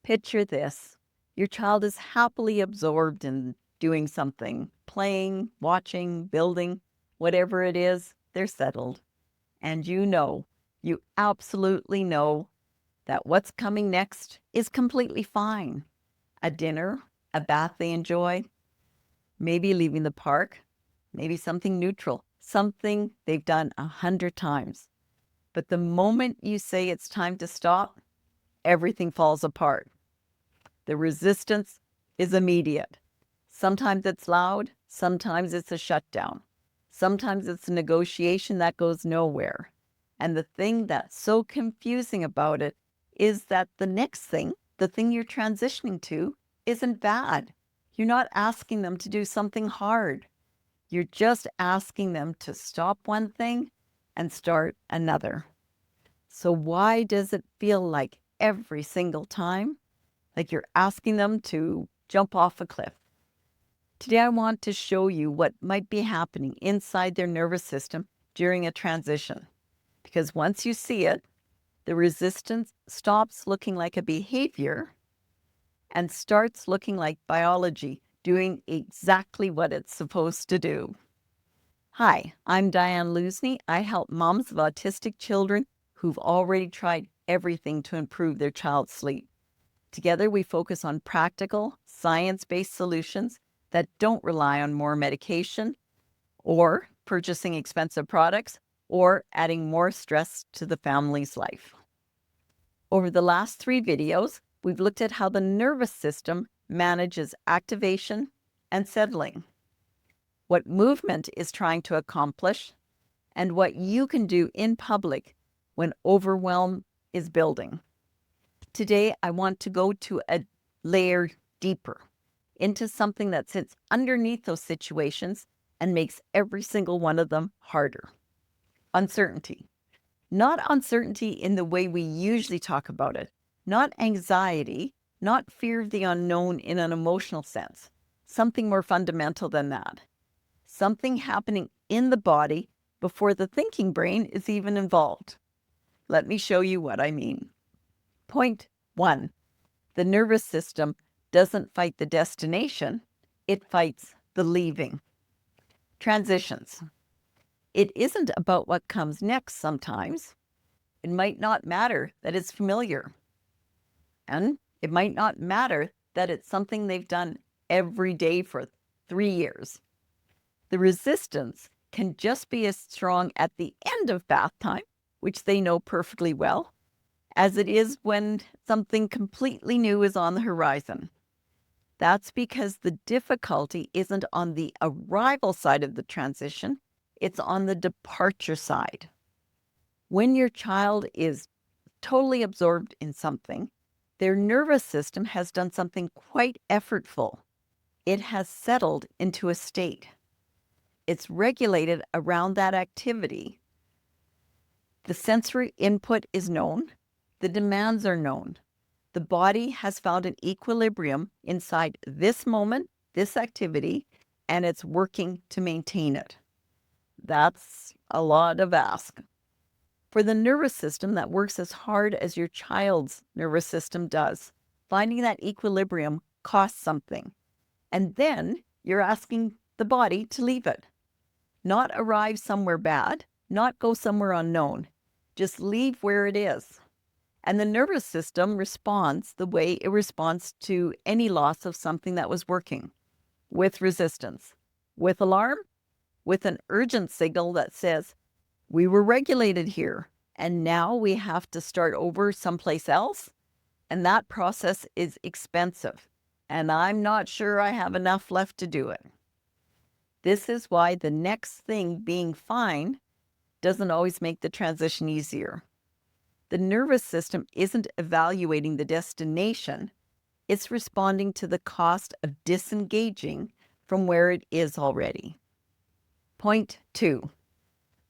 Picture this. Your child is happily absorbed in doing something, playing, watching, building, whatever it is, they're settled. And you absolutely know that what's coming next is completely fine. A dinner, a bath they enjoy, maybe leaving the park, maybe something neutral, something they've done 100 times. But the moment you say it's time to stop, everything falls apart. The resistance is immediate. Sometimes it's loud, sometimes it's a shutdown. Sometimes it's a negotiation that goes nowhere. And the thing that's so confusing about it is that the next thing, the thing you're transitioning to, isn't bad. You're not asking them to do something hard. You're just asking them to stop one thing and start another. So why does it feel like every single time, like you're asking them to jump off a cliff? Today, I want to show you what might be happening inside their nervous system during a transition. Because once you see it, the resistance stops looking like a behavior and starts looking like biology doing exactly what it's supposed to do. Hi, I'm Diane Luzny. I help moms of autistic children who've already tried everything to improve their child's sleep. Together, we focus on practical, science-based solutions that don't rely on more medication or purchasing expensive products or adding more stress to the family's life. Over the last 3 videos, we've looked at how the nervous system manages activation and settling, what movement is trying to accomplish, and what you can do in public when overwhelm is building. Today, I want to go to a layer deeper into something that sits underneath those situations and makes every single one of them harder. Uncertainty. Not uncertainty in the way we usually talk about it, not anxiety, not fear of the unknown in an emotional sense, something more fundamental than that. Something happening in the body before the thinking brain is even involved. Let me show you what I mean. Point 1. The nervous system doesn't fight the destination, it fights the leaving. Transitions. It isn't about what comes next sometimes. It might not matter that it's familiar. And it might not matter that it's something they've done every day for 3 years. The resistance can just be as strong at the end of bath time, which they know perfectly well, as it is when something completely new is on the horizon. That's because the difficulty isn't on the arrival side of the transition, it's on the departure side. When your child is totally absorbed in something, their nervous system has done something quite effortful. It has settled into a state. It's regulated around that activity. The sensory input is known. The demands are known. The body has found an equilibrium inside this moment, this activity, and it's working to maintain it. That's a lot of ask. For the nervous system that works as hard as your child's nervous system does, finding that equilibrium costs something. And then you're asking the body to leave it. Not arrive somewhere bad, not go somewhere unknown. Just leave where it is. And the nervous system responds the way it responds to any loss of something that was working, with resistance, with alarm, with an urgent signal that says, we were regulated here, and now we have to start over someplace else. And that process is expensive, and I'm not sure I have enough left to do it. This is why the next thing being fine doesn't always make the transition easier. The nervous system isn't evaluating the destination, it's responding to the cost of disengaging from where it is already. Point 2.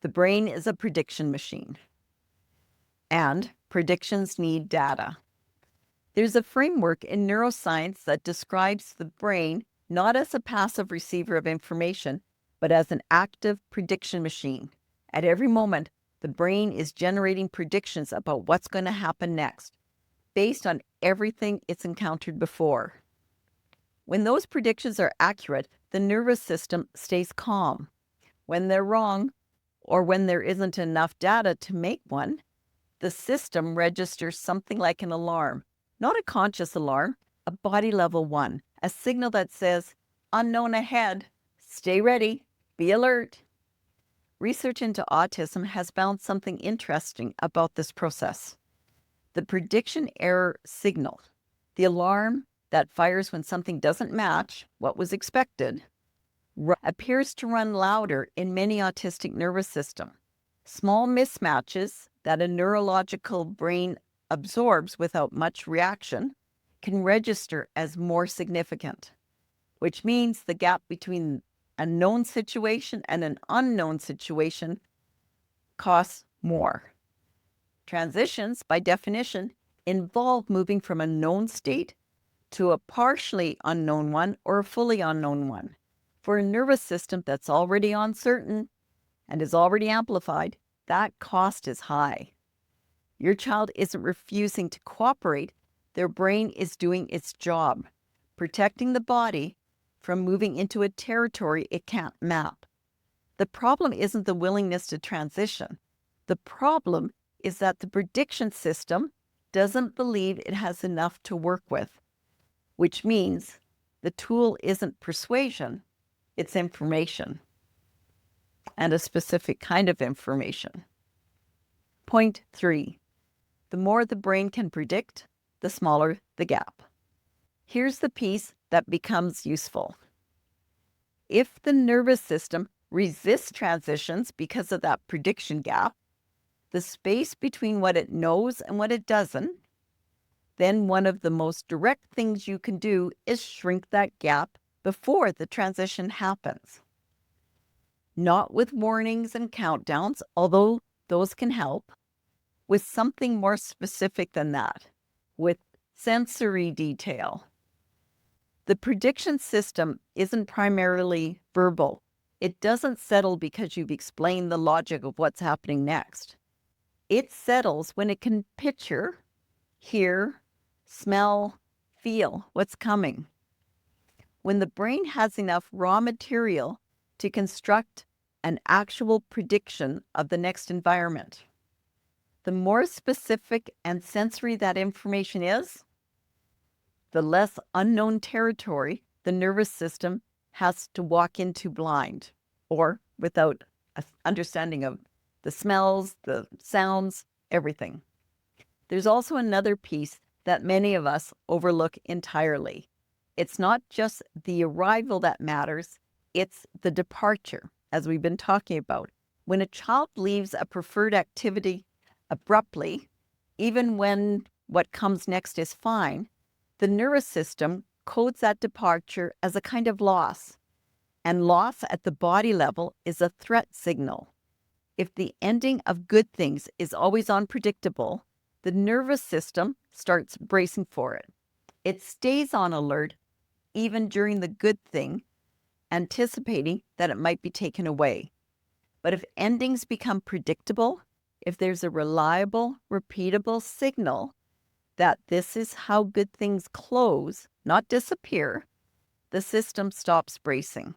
The brain is a prediction machine, and predictions need data. There's a framework in neuroscience that describes the brain not as a passive receiver of information, but as an active prediction machine. At every moment, the brain is generating predictions about what's going to happen next. based on everything it's encountered before. When those predictions are accurate, the nervous system stays calm. When they're wrong, or when there isn't enough data to make one, the system registers something like an alarm, not a conscious alarm, a body level one, a signal that says, unknown ahead, stay ready, be alert. Research into autism has found something interesting about this process. The prediction error signal, the alarm that fires when something doesn't match what was expected, appears to run louder in many autistic nervous systems. Small mismatches that a neurological brain absorbs without much reaction can register as more significant, which means the gap between a known situation and an unknown situation costs more. Transitions, by definition, involve moving from a known state to a partially unknown one or a fully unknown one. For a nervous system that's already uncertain and is already amplified, that cost is high. Your child isn't refusing to cooperate. Their brain is doing its job, protecting the body from moving into a territory it can't map. The problem isn't the willingness to transition. The problem is that the prediction system doesn't believe it has enough to work with, which means the tool isn't persuasion, it's information, and a specific kind of information. Point 3. The more the brain can predict, the smaller the gap. Here's the piece that becomes useful. If the nervous system resists transitions because of that prediction gap, the space between what it knows and what it doesn't, then one of the most direct things you can do is shrink that gap before the transition happens. Not with warnings and countdowns, although those can help, with something more specific than that, with sensory detail. The prediction system isn't primarily verbal. It doesn't settle because you've explained the logic of what's happening next. It settles when it can picture, hear, smell, feel what's coming. When the brain has enough raw material to construct an actual prediction of the next environment. The more specific and sensory that information is, the less unknown territory the nervous system has to walk into blind or without an understanding of the smells, the sounds, everything. There's also another piece that many of us overlook entirely. It's not just the arrival that matters, it's the departure, as we've been talking about. When a child leaves a preferred activity abruptly, even when what comes next is fine, the nervous system codes that departure as a kind of loss. And loss at the body level is a threat signal. If the ending of good things is always unpredictable, the nervous system starts bracing for it. It stays on alert even during the good thing, anticipating that it might be taken away. But if endings become predictable, if there's a reliable, repeatable signal that this is how good things close, not disappear, the system stops bracing.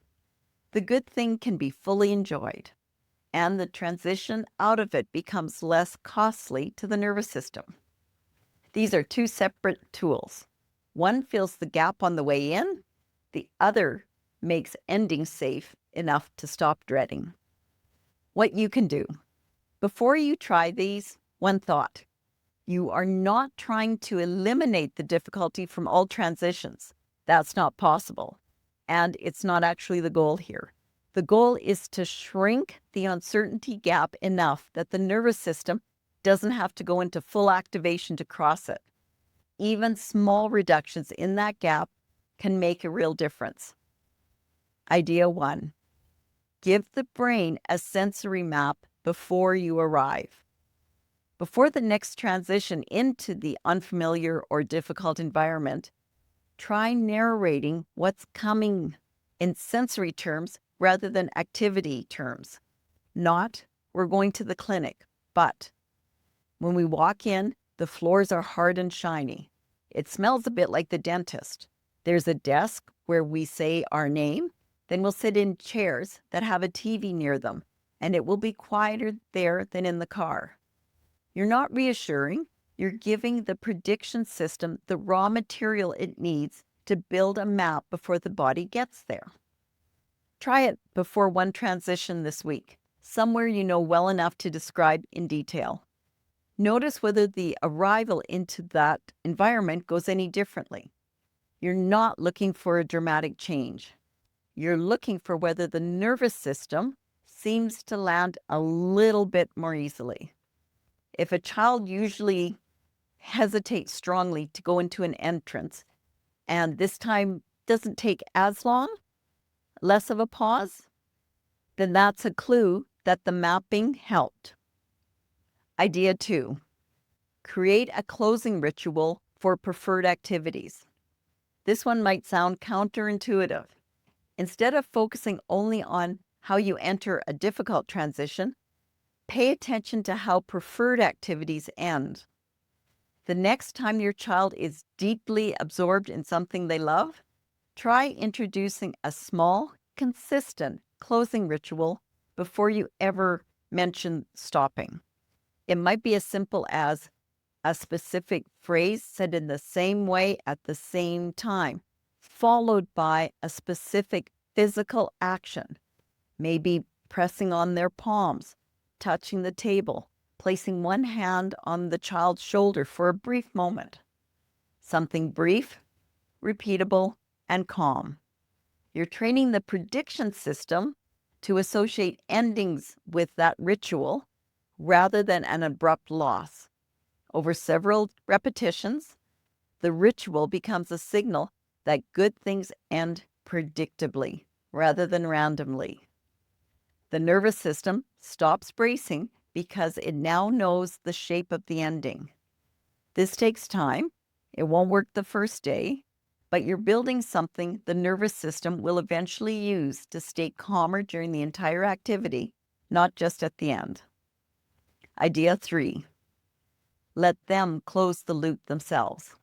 The good thing can be fully enjoyed, and the transition out of it becomes less costly to the nervous system. These are two separate tools. One fills the gap on the way in, the other makes endings safe enough to stop dreading. What you can do. Before you try these, one thought. You are not trying to eliminate the difficulty from all transitions. That's not possible. And it's not actually the goal here. The goal is to shrink the uncertainty gap enough that the nervous system doesn't have to go into full activation to cross it. Even small reductions in that gap can make a real difference. Idea 1. Give the brain a sensory map before you arrive. Before the next transition into the unfamiliar or difficult environment, try narrating what's coming in sensory terms rather than activity terms. Not, we're going to the clinic, but when we walk in, The floors are hard and shiny. It smells a bit like the dentist. There's a desk where we say our name. Then we'll sit in chairs that have a TV near them, and it will be quieter there than in the car. You're not reassuring. You're giving the prediction system the raw material it needs to build a map before the body gets there. Try it before one transition this week, somewhere you know well enough to describe in detail. Notice whether the arrival into that environment goes any differently. You're not looking for a dramatic change. You're looking for whether the nervous system seems to land a little bit more easily. If a child usually hesitates strongly to go into an entrance, and this time doesn't take as long, less of a pause, then that's a clue that the mapping helped. Idea 2, create a closing ritual for preferred activities. This one might sound counterintuitive. Instead of focusing only on how you enter a difficult transition, pay attention to how preferred activities end. The next time your child is deeply absorbed in something they love, try introducing a small, consistent closing ritual before you ever mention stopping. It might be as simple as a specific phrase said in the same way at the same time, followed by a specific physical action, maybe pressing on their palms, touching the table, placing one hand on the child's shoulder for a brief moment. Something brief, repeatable, and calm. You're training the prediction system to associate endings with that ritual rather than an abrupt loss. Over several repetitions, the ritual becomes a signal that good things end predictably rather than randomly. The nervous system stops bracing because it now knows the shape of the ending. This takes time. It won't work the first day, but you're building something the nervous system will eventually use to stay calmer during the entire activity, not just at the end. Idea 3, let them close the loop themselves.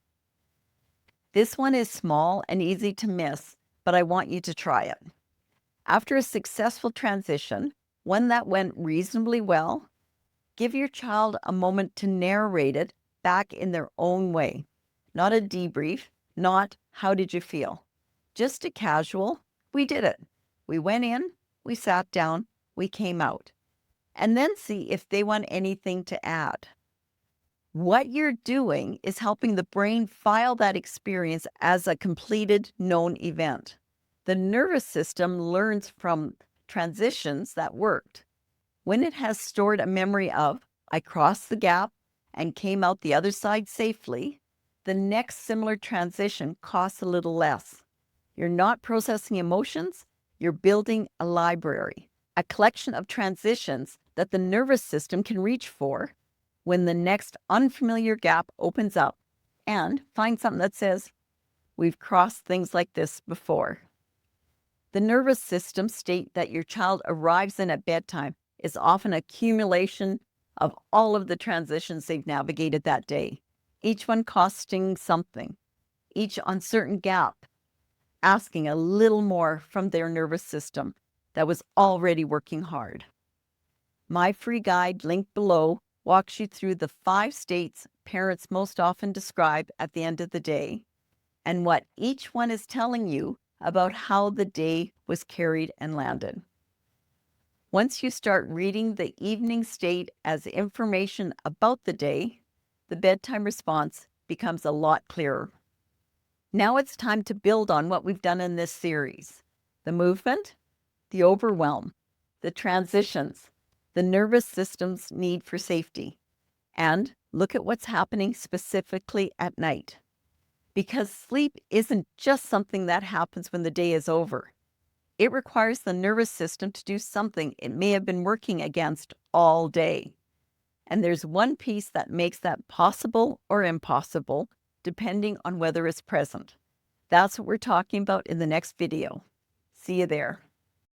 This one is small and easy to miss, but I want you to try it. After a successful transition, one that went reasonably well, give your child a moment to narrate it back in their own way. Not a debrief, not how did you feel? Just a casual, we did it. We went in, we sat down, we came out. And then see if they want anything to add. What you're doing is helping the brain file that experience as a completed known event. The nervous system learns from transitions that worked. When it has stored a memory of, I crossed the gap and came out the other side safely, the next similar transition costs a little less. You're not processing emotions, you're building a library, a collection of transitions that the nervous system can reach for when the next unfamiliar gap opens up, and find something that says, we've crossed things like this before. The nervous system state that your child arrives in at bedtime is often an accumulation of all of the transitions they've navigated that day, each one costing something, each uncertain gap, asking a little more from their nervous system that was already working hard. My free guide, linked below, walks you through the 5 states parents most often describe at the end of the day and what each one is telling you about how the day was carried and landed. Once you start reading the evening state as information about the day, the bedtime response becomes a lot clearer. Now it's time to build on what we've done in this series. The movement, the overwhelm, the transitions, the nervous system's need for safety, and look at what's happening specifically at night. Because sleep isn't just something that happens when the day is over. It requires the nervous system to do something it may have been working against all day. And there's one piece that makes that possible or impossible, depending on whether it's present. That's what we're talking about in the next video. See you there.